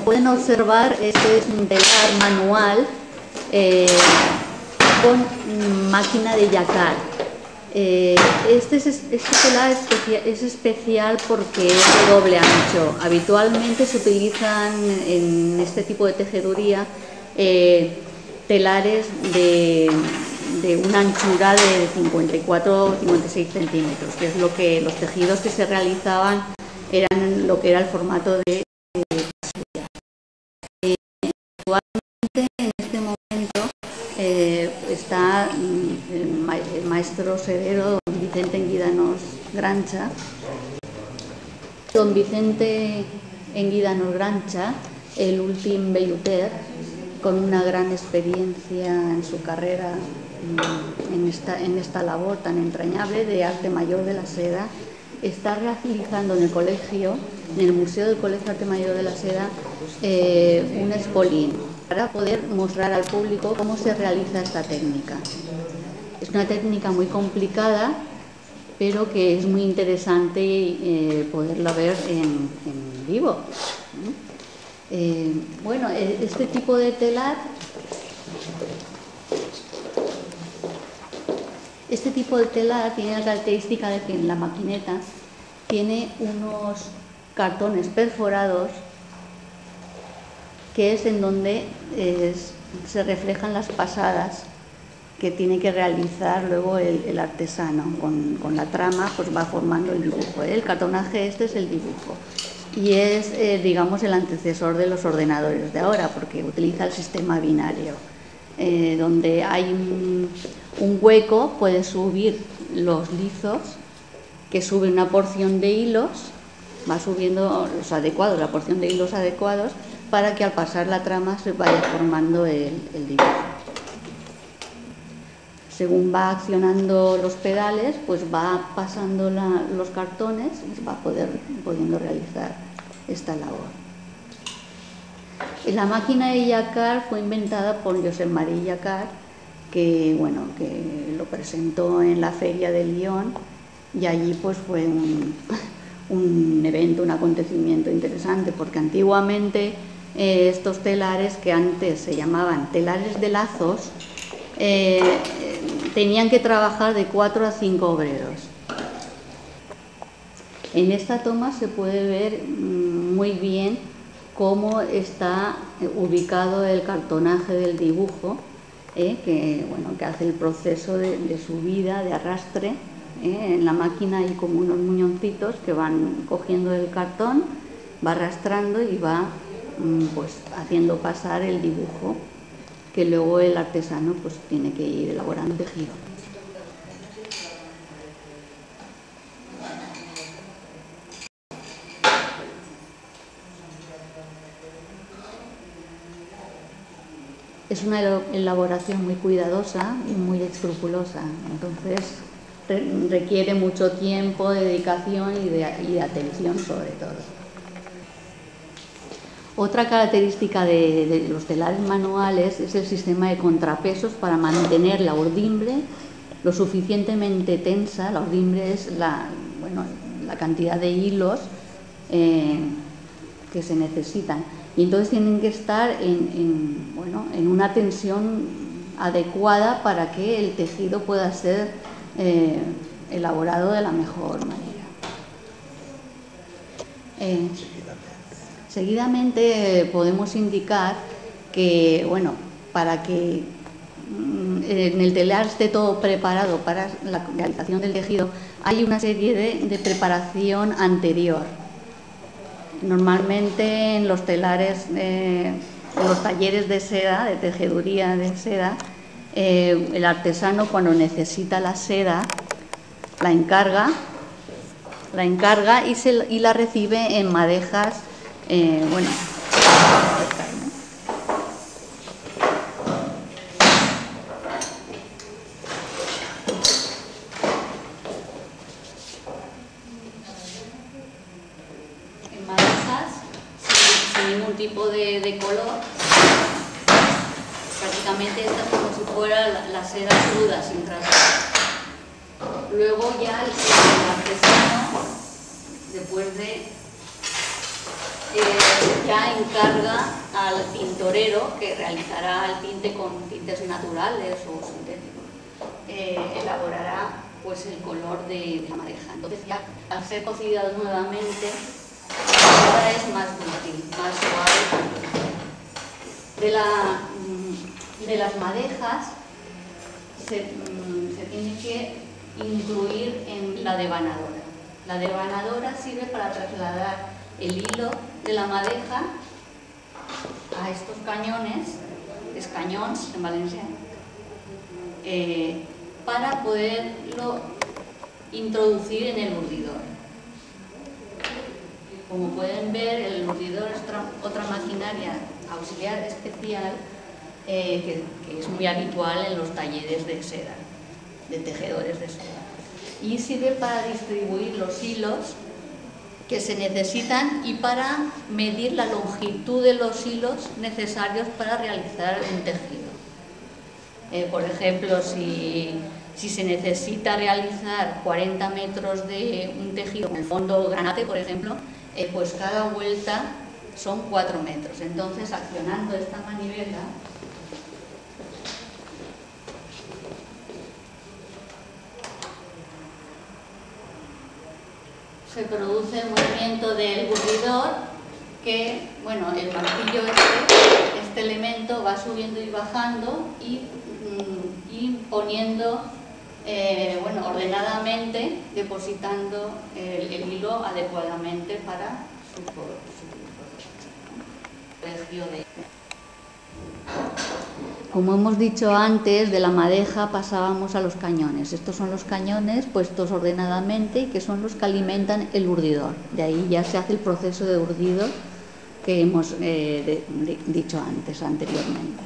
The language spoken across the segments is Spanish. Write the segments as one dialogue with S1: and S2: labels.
S1: Como pueden observar, este es un telar manual con máquina de yacar. Este telar es especial porque es de doble ancho. Habitualmente se utilizan en este tipo de tejeduría telares de una anchura de 54 o 56 centímetros, que es lo que los tejidos que se realizaban eran lo que era el formato de casulla. Actualmente, en este momento, está el maestro sedero don Vicente Enguidanos Grancha. Don Vicente Enguidanos Grancha, el últim velluter, con una gran experiencia en su carrera en esta labor tan entrañable de arte mayor de la seda, está realizando en el colegio, en el Museo del Colegio Arte Mayor de la Seda, un expolín para poder mostrar al público cómo se realiza esta técnica. Es una técnica muy complicada, pero que es muy interesante poderla ver en vivo. Bueno, este tipo de telar tiene la característica de que en la maquineta tiene unos cartones perforados, que es en donde se reflejan las pasadas que tiene que realizar luego el artesano. Con la trama pues va formando el dibujo. El cartonaje este es el dibujo y es, digamos, el antecesor de los ordenadores de ahora, porque utiliza el sistema binario, donde hay un hueco, puede subir los lizos, que sube una porción de hilos, va subiendo los adecuados, la porción de hilos adecuados, para que al pasar la trama se vaya formando el dibujo. Según va accionando los pedales, pues va pasando los cartones y va pudiendo realizar esta labor. La máquina de yacar fue inventada por Josep Maria Yacar, que lo presentó en la Feria de Lyon, y allí pues fue un evento, un acontecimiento interesante, porque antiguamente estos telares, que antes se llamaban telares de lazos, tenían que trabajar de 4 a 5 obreros. En esta toma se puede ver muy bien cómo está ubicado el cartonaje del dibujo, que hace el proceso de subida, de arrastre. En la máquina hay como unos muñoncitos que van cogiendo el cartón, va arrastrando y va haciendo pasar el dibujo, que luego el artesano pues tiene que ir elaborando tejido. Es una elaboración muy cuidadosa y muy escrupulosa, entonces requiere mucho tiempo, dedicación y de atención sobre todo. Otra característica de los telares manuales es el sistema de contrapesos para mantener la urdimbre lo suficientemente tensa. La urdimbre es la cantidad de hilos que se necesitan, y entonces tienen que estar en una tensión adecuada para que el tejido pueda ser elaborado de la mejor manera. Seguidamente podemos indicar que, para que en el telar esté todo preparado para la realización del tejido, hay una serie de preparación anterior. Normalmente en los telares, en los talleres de seda, de tejeduría de seda, el artesano, cuando necesita la seda, la encarga y la recibe en madejas, sin ningún tipo de color. Prácticamente esta es como si fuera la seda cruda, sin rasgar. Luego ya el artesano, después de ya encarga al tintorero, que realizará el tinte con tintes naturales o sintéticos, elaborará pues el color de la madeja. Entonces ya al ser cocida nuevamente, la madeja es más dúctil, más suave. De las madejas se tiene que incluir en la devanadora. La devanadora sirve para trasladar el hilo de la madeja a estos cañones, escañons en valenciano, para poderlo introducir en el urdidor. Como pueden ver, el urdidor es otra maquinaria auxiliar especial que es muy habitual en los talleres de seda, de tejedores de seda. Y sirve para distribuir los hilos que se necesitan y para medir la longitud de los hilos necesarios para realizar un tejido. Por ejemplo, si se necesita realizar 40 metros de un tejido con el fondo granate, por ejemplo, pues cada vuelta son 4 metros. Entonces, accionando esta manivela, se produce el movimiento del urdidor, que, bueno, el martillo este elemento va subiendo y bajando y poniendo, bueno, ordenadamente, depositando el hilo adecuadamente para su colegio de... Como hemos dicho antes, de la madeja pasábamos a los cañones. Estos son los cañones puestos ordenadamente y que son los que alimentan el urdidor. De ahí ya se hace el proceso de urdido que hemos dicho anteriormente.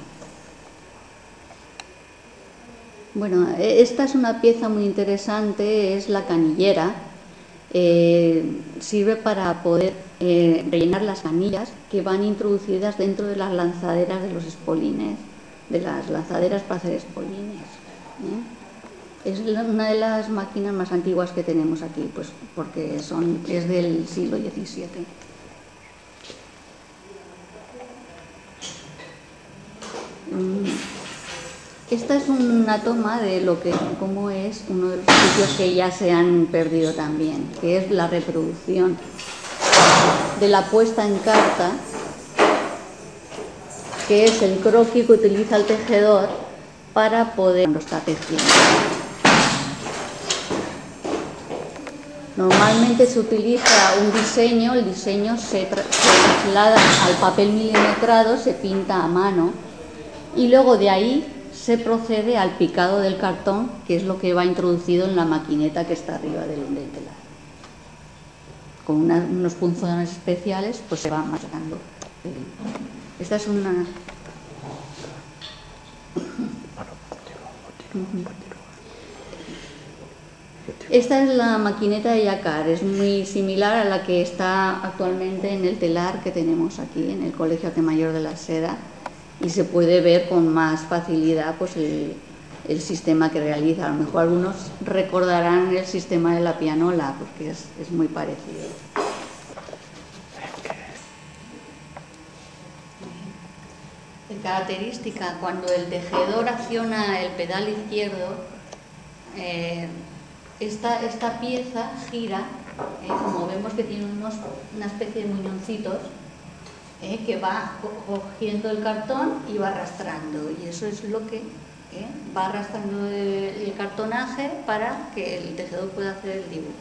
S1: Bueno, esta es una pieza muy interesante, es la canillera. Sirve para poder rellenar las canillas que van introducidas dentro de las lanzaderas de los espolines, de las lanzaderas para hacer espolines. Es una de las máquinas más antiguas que tenemos aquí, pues porque es del siglo XVII. Esta es una toma de cómo es uno de los sitios que ya se han perdido también, que es la reproducción de la puesta en carta, que es el croquis que utiliza el tejedor para poder lo está tejiendo. Normalmente se utiliza un diseño, el diseño se traslada al papel milimetrado, se pinta a mano y luego de ahí se procede al picado del cartón, que es lo que va introducido en la maquineta que está arriba del telar. Con unos punzones especiales, pues se va mascando. Esta es una... Esta es la maquineta de Jacquard, es muy similar a la que está actualmente en el telar que tenemos aquí en el Colegio Arte Mayor de la Seda, y se puede ver con más facilidad pues el sistema que realiza. A lo mejor algunos recordarán el sistema de la pianola, porque es muy parecido. Característica: cuando el tejedor acciona el pedal izquierdo, esta pieza gira, como vemos que tiene una especie de muñoncitos, que va cogiendo el cartón y va arrastrando, y eso es lo que va arrastrando el cartonaje para que el tejedor pueda hacer el dibujo.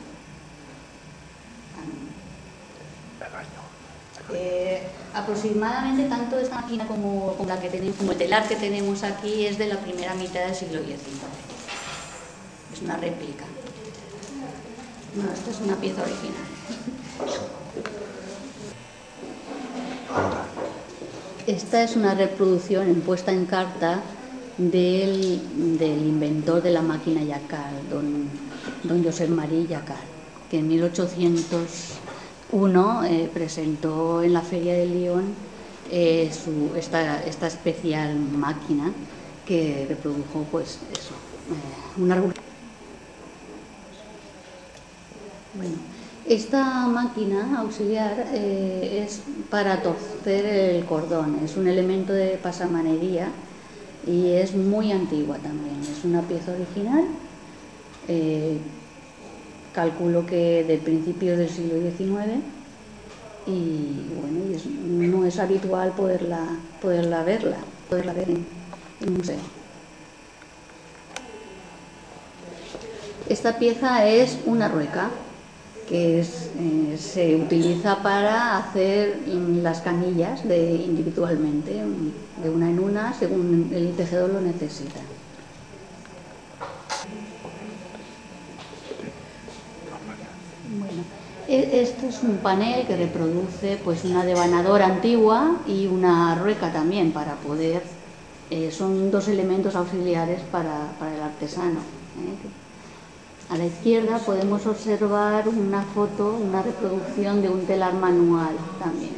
S1: Aproximadamente tanto esta máquina como la que tenemos, como el telar que tenemos aquí, es de la primera mitad del siglo XIX. Es una réplica. No, esta es una pieza original. Esta es una reproducción en puesta en carta del inventor de la máquina Jacquard, don Josep Maria Jacquard, que en 1801 presentó en la Feria de Lyon esta especial máquina que reprodujo pues eso, una... Bueno, Esta máquina auxiliar es para torcer el cordón, es un elemento de pasamanería y es muy antigua también. Es una pieza original, calculo que de principios del siglo XIX, y bueno, no es habitual poderla ver en un museo. Esta pieza es una rueca que se utiliza para hacer las canillas individualmente, de una en una, según el tejedor lo necesita. Bueno, esto es un panel que reproduce pues una devanadora antigua y una rueca también para poder, son dos elementos auxiliares para el artesano. A la izquierda podemos observar una foto, una reproducción de un telar manual también.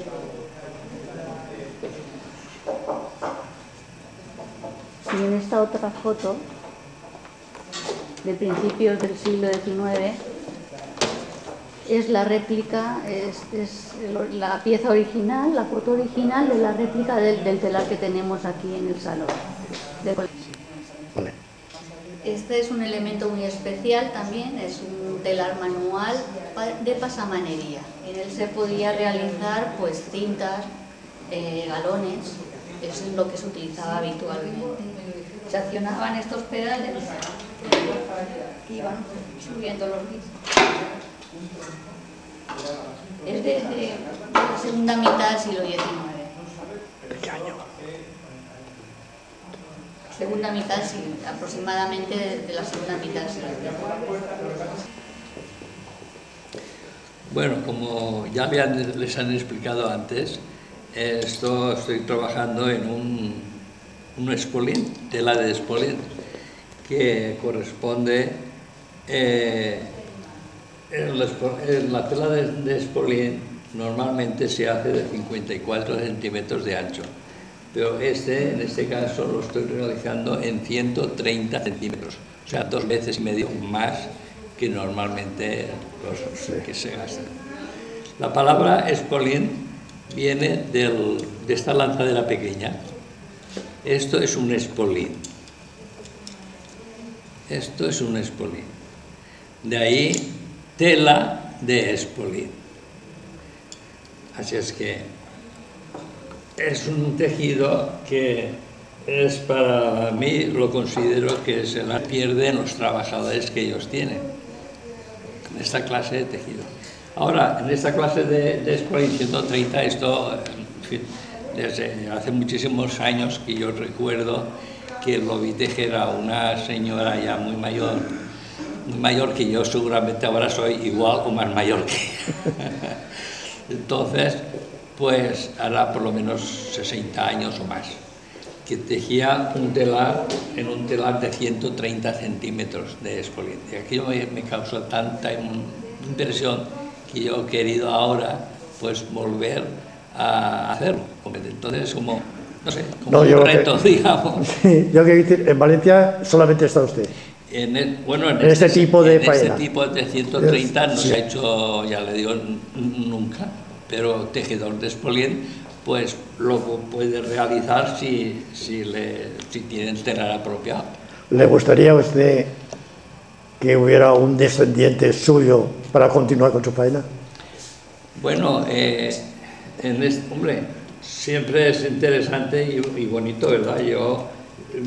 S1: Y en esta otra foto, de principios del siglo XIX, es la réplica, es la pieza original, la foto original de la réplica del telar que tenemos aquí en el salón. Este es un elemento muy especial también, es un telar manual de pasamanería. En él se podía realizar pues cintas, galones, es lo que se utilizaba habitualmente. Se accionaban estos pedales que iban subiendo los bits. Es de la segunda mitad del siglo XIX.
S2: ¿Qué año?
S1: Segunda mitad, sí, aproximadamente de la segunda mitad del siglo XIX.
S3: Bueno, como ya les han explicado antes, estoy trabajando en un espolín, tela de espolín, que corresponde la tela de espolín normalmente se hace de 54 centímetros de ancho, pero en este caso lo estoy realizando en 130 centímetros, o sea, 2,5 veces más que normalmente los que se gastan. La palabra espolín viene de esta lanzadera pequeña. Esto es un espolín. Esto es un espolín. De ahí tela de espolín. Así es que es un tejido que es, para mí, lo considero que se la pierden los trabajadores que ellos tienen en esta clase de tejido. Ahora, en esta clase de espolín 130, esto, en fin, desde hace muchísimos años que yo recuerdo que lo vi tejer a una señora ya muy mayor que yo, seguramente ahora soy igual o más mayor que ella. Entonces, pues hará por lo menos 60 años o más, que tejía un telar de 130 centímetros de espolín. Y aquello me causó tanta impresión que yo he querido ahora pues volver a hacerlo. Entonces, como, no sé, como un reto, digamos.
S2: Sí, yo quiero decir, en Valencia solamente está usted.
S3: En
S2: este tipo de faena.
S3: En este tipo de 130 no se ha hecho, ya le digo, nunca, pero tejedor de espolín pues lo puede realizar si tienen telar apropiado.
S2: ¿Le gustaría a usted que hubiera un descendiente suyo para continuar con su faena?
S3: Bueno, hombre, siempre es interesante y bonito, ¿verdad? Yo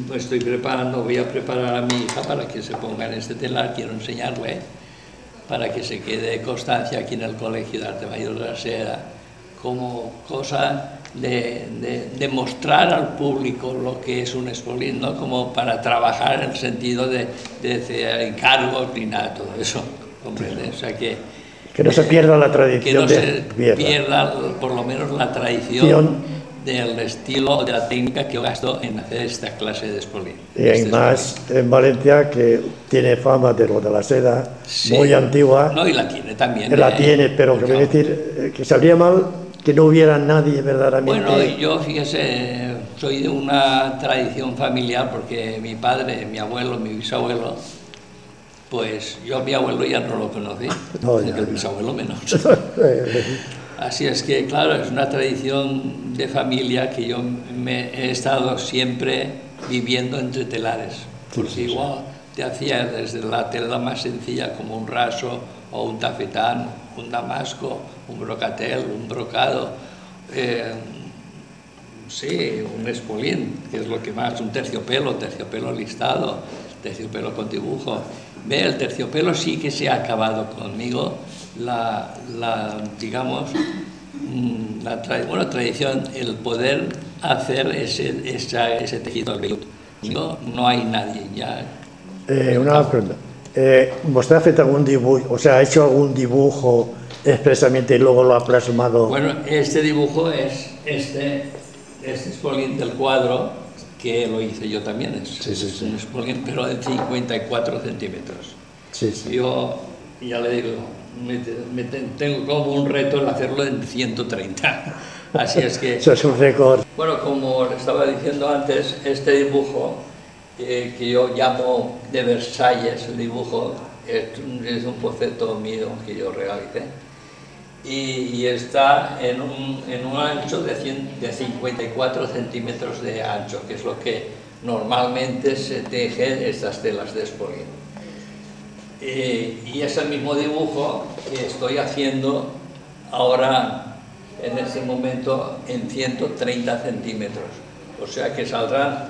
S3: voy a preparar a mi hija para que se ponga en este telar, quiero enseñarle, para que se quede constancia aquí en el Colegio de Arte Mayor de la Seda, como cosa de mostrar al público lo que es un espolín, no como para trabajar en el sentido de hacer encargos ni nada, todo eso, ¿comprende? O sea que
S2: no se pierda la tradición.
S3: Que no se pierda por lo menos la tradición del estilo, de la técnica que yo gasto en hacer esta clase de espolín.
S2: Y hay más en Valencia, que tiene fama de lo de la seda, sí, muy antigua.
S3: No, y la tiene también.
S2: La tiene, pero que voy a decir que sabría mal que no hubiera nadie verdaderamente.
S3: Bueno, yo, fíjese, soy de una tradición familiar porque mi padre, mi abuelo, mi bisabuelo, pues yo a mi abuelo ya no lo conocí,
S2: No,
S3: que
S2: ya,
S3: el
S2: ya.
S3: bisabuelo menos. Así es que, claro, es una tradición de familia que yo me he estado siempre viviendo entre telares, porque igual te hacía desde la tela más sencilla como un raso o un tafetán, un damasco, un brocatel, un brocado, sí, un espolín, que es lo que más, un terciopelo listado, terciopelo con dibujo. Ve, el terciopelo sí que se ha acabado conmigo, digamos, tradición, el poder hacer ese tejido al vellut. No hay nadie ya.
S2: Una pregunta. ¿Usted ha hecho algún dibujo, o sea, ha hecho algún dibujo expresamente y luego lo ha plasmado?
S3: Bueno, este dibujo es este espolín del cuadro, que lo hice yo también. Es un espolín, pero de 54 centímetros.
S2: Sí, sí.
S3: Yo, ya le digo, tengo como un reto el hacerlo en 130. Así es que...
S2: Eso es un récord.
S3: Bueno, como le estaba diciendo antes, este dibujo, que yo llamo de Versalles, el dibujo, es un boceto mío que yo realicé, y está en un ancho de 54 centímetros de ancho, que es lo que normalmente se teje estas telas de espolín. Y es el mismo dibujo que estoy haciendo ahora, en este momento, en 130 centímetros. O sea que saldrán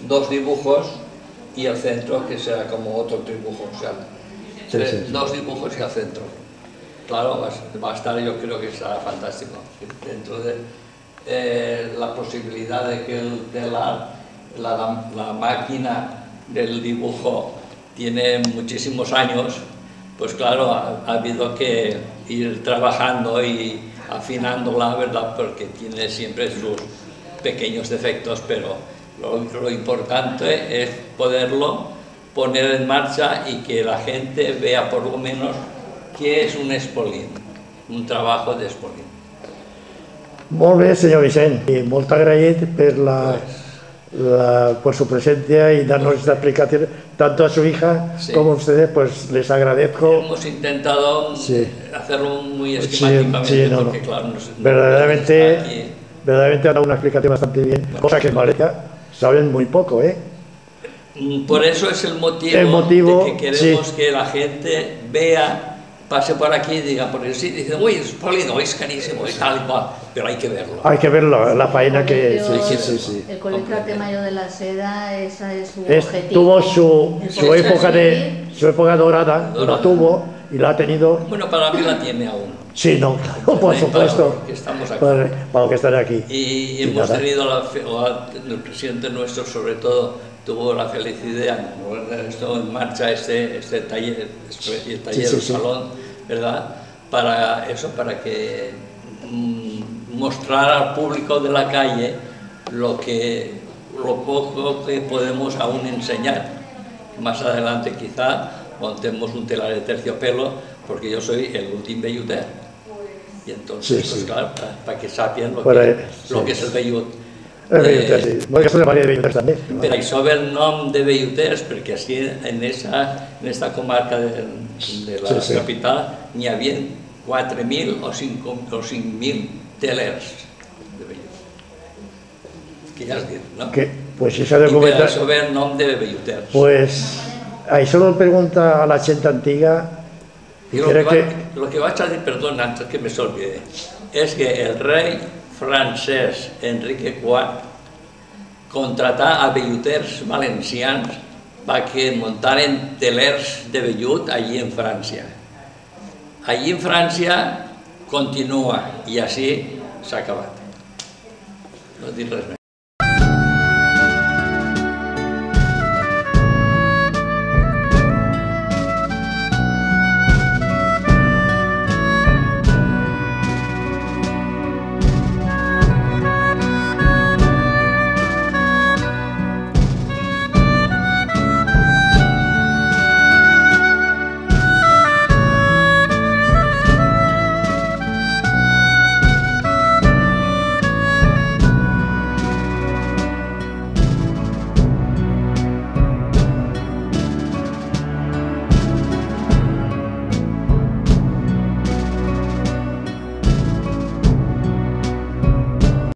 S3: dos dibujos y el centro, que será como otro dibujo. O sea, dos dibujos y el centro. Claro, va a estar, yo creo que estará fantástico. Dentro de la posibilidad de que el telar, la máquina del dibujo tiene muchísimos años, pues claro, ha habido que ir trabajando y afinándola, ¿verdad? Porque tiene siempre sus pequeños defectos, pero lo importante es poderlo poner en marcha y que la gente vea por lo menos qué es un espolín, un trabajo de espolín.
S2: Molt bé, senyor Vicent, i molt agraït por su presencia y darnos esta explicación, tanto a su hija como a ustedes, pues les agradezco.
S3: Hemos intentado hacerlo muy esquemáticamente, porque claro,
S2: verdaderamente ha dado una explicación bastante bien, cosa que en Valencia saben muy poco, ¿eh?
S3: Por eso es el motivo de que queremos que la gente vea, pase por aquí y diga, porque sí, dice, uy, es polido, es carísimo, es tal y cual, pero hay que verlo.
S2: Hay que verlo, la faena que...
S1: El Colegio Arte Mayor de la Seda, esa es su objetivo.
S2: Tuvo su época dorada, la tuvo y la ha tenido...
S3: Bueno, para mí la tiene aún.
S2: Sí, no, claro, por supuesto, para los que están aquí.
S3: Y hemos tenido, el presidente nuestro sobre todo, tuvo la felicidad de esto en marcha este taller, el salón, ¿verdad? Para eso, para que mostrar al público de la calle lo poco que podemos aún enseñar. Más adelante quizá montemos un telar de terciopelo, porque yo soy el último velluter. Y entonces, pues claro, para que sepan lo que es el vellut.
S2: Perquè és una manera de velluters també.
S3: Per això ve el nom de velluters, perquè així en esta comarca de la capital n'hi havia 4.000 o 5.000 telers de vellut. Que ja has dit, no?
S2: Pues això de
S3: I per això ve el nom de velluters.
S2: Pues això lo pregunta a la gent antiga.
S3: Y lo que vaig a dir, perdona, antes que me se olvide, és que el rei francès Enrique IV contratà a velluters valencians perquè muntaren telers de vellut allí en França. Allí en França continua i així s'ha acabat. No dic res més.